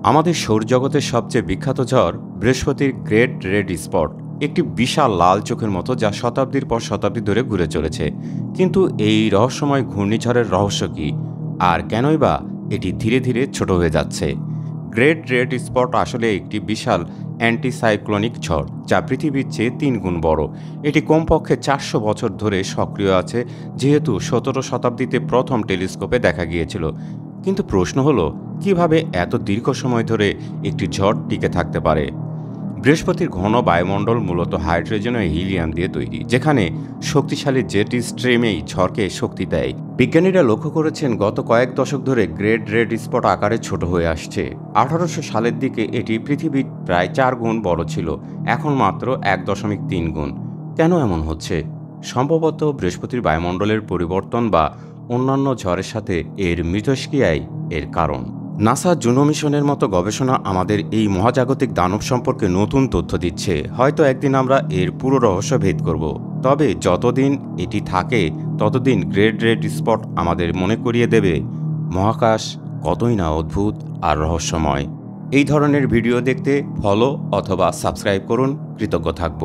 আমাদের সৌরজগতের সবচেয়ে বিখ্যাত ঝড় বৃহস্পতির গ্রেট রেড স্পট একটি বিশাল লাল চোখের মতো, যা শতাব্দীর পর শতাব্দী ধরে ঘুরে চলেছে। কিন্তু এই রহস্যময় ঘূর্ণিঝড়ের রহস্য কী, আর কেনই বা এটি ধীরে ধীরে ছোট হয়ে যাচ্ছে? গ্রেট রেড স্পট আসলে একটি বিশাল অ্যান্টিসাইক্লোনিক ঝড়, যা পৃথিবীর চেয়ে 3 গুণ বড়। এটি কমপক্ষে 400 বছর ধরে সক্রিয় আছে, যেহেতু 17 শতাব্দীতে প্রথম টেলিস্কোপে দেখা গিয়েছিল। কিন্তু প্রশ্ন হলো, কিভাবে এত দীর্ঘ সময় ধরে একটি ঝড় টিকে থাকতে পারে? বৃহস্পতির ঘন বায়ুমণ্ডল মূলত হাইড্রোজেন ও হিলিয়াম দিয়ে তৈরি, যেখানে শক্তিশালী জেট স্ট্রিমেই ঝড়কে শক্তি দেয়। বিজ্ঞানীরা লক্ষ্য করেছেন, গত কয়েক দশক ধরে গ্রেট রেড স্পট আকারে ছোট হয়ে আসছে। 1800 সালের দিকে এটি পৃথিবীর প্রায় 4 গুণ বড় ছিল, এখন মাত্র 1.3 গুণ। কেন এমন হচ্ছে? সম্ভবত বৃহস্পতির বায়ুমণ্ডলের পরিবর্তন বা অন্যান্য ঝড়ের সাথে এর মিথস্ক্রিয়াই এর কারণ। নাসা জুনো মিশনের মতো গবেষণা আমাদের এই মহাজাগতিক দানব সম্পর্কে নতুন তথ্য দিচ্ছে। হয়তো একদিন আমরা এর পুরো রহস্য ভেদ করব। তবে যতদিন এটি থাকে, ততদিন গ্রেট রেড স্পট আমাদের মনে করিয়ে দেবে মহাকাশ কতই না অদ্ভুত আর রহস্যময়। এই ধরনের ভিডিও দেখতে ফলো অথবা সাবস্ক্রাইব করুন। কৃতজ্ঞ থাকব।